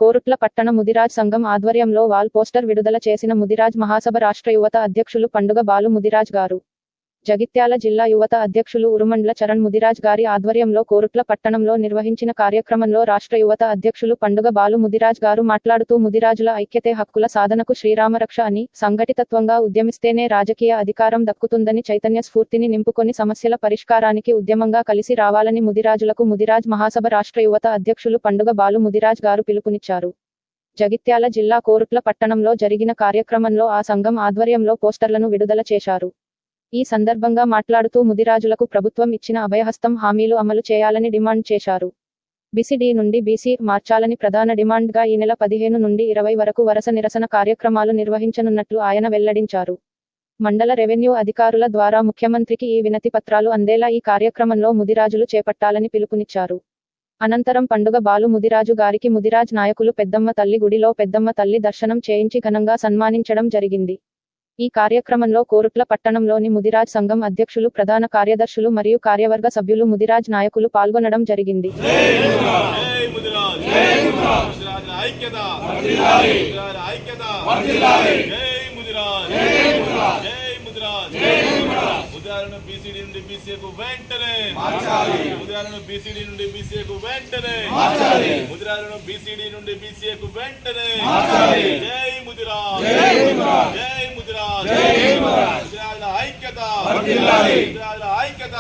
కోరుట్ల పట్టణ ముదిరాజ్ సంఘం ఆధ్వర్యంలో వాల్ పోస్టర్ విడుదల చేసిన ముదిరాజ్ మహాసభ రాష్ట్ర యువత అధ్యక్షులు పండుగ బాలు ముదిరాజ్ గారు. జగిత్యాల జిల్లా యువత అధ్యక్షులు ఉరుమండ్ల చరణ్ ముదిరాజ్ గారి ఆధ్వర్యంలో కోరుట్ల పట్టణంలో నిర్వహించిన కార్యక్రమంలో రాష్ట్ర యువత అధ్యక్షులు పండుగ బాలు ముదిరాజ్ గారు మాట్లాడుతూ ముదిరాజుల ఐక్యతే హక్కుల సాధనకు శ్రీరామరక్ష అని, సంఘటితత్వంగా ఉద్యమిస్తేనే రాజకీయ అధికారం దక్కుతుందని చైతన్య స్ఫూర్తిని నింపుకొని సమస్యల పరిష్కారానికి ఉద్యమంగా కలిసి రావాలని ముదిరాజులకు ముదిరాజ్ మహాసభ రాష్ట్ర యువత అధ్యక్షులు పండుగ బాలు ముదిరాజ్ గారు పిలుపునిచ్చారు. జగిత్యాల జిల్లా కోరుట్ల పట్టణంలో జరిగిన కార్యక్రమంలో ఆ సంఘం ఆధ్వర్యంలో పోస్టర్లను విడుదల చేశారు. ఈ సందర్భంగా మాట్లాడుతూ ముదిరాజులకు ప్రభుత్వం ఇచ్చిన అభయహస్తం హామీలు అమలు చేయాలని డిమాండ్ చేశారు. బీసీడీ నుండి బీసీ మార్చాలని ప్రధాన డిమాండ్గా ఈ నెల 15 నుండి 20 వరకు వరుస నిరసన కార్యక్రమాలు నిర్వహించనున్నట్లు ఆయన వెల్లడించారు. మండల రెవెన్యూ అధికారుల ద్వారా ముఖ్యమంత్రికి ఈ వినతి పత్రాలు అందేలా ఈ కార్యక్రమంలో ముదిరాజులు చేపట్టాలని పిలుపునిచ్చారు. అనంతరం పండుగ బాలు ముదిరాజు గారికి ముదిరాజ్ నాయకులు పెద్దమ్మ తల్లి గుడిలో పెద్దమ్మ తల్లి దర్శనం చేయించి ఘనంగా సన్మానించడం జరిగింది. ఈ కార్యక్రమంలో కోరుట్ల పట్టణంలోని ముదిరాజ్ సంఘం అధ్యక్షులు, ప్రధాన కార్యదర్శులు మరియు కార్యవర్గ సభ్యులు, ముదిరాజ్ నాయకులు పాల్గొనడం జరిగింది. ముదిరాజులను బీసీడీ నుండి బీసీఏకు వెంటనే ముదిరాజులను బీసీడీ నుండి బీసీఏకు వెంటనే ముదిరాజులను బీసీడీ నుండి బీసీఏకు వెంటనే జై ముదిరాజ్, జై ముదిరాజ్, ముదిరాజుల ఐక్యత, ముదిరాజుల ఐక్యత.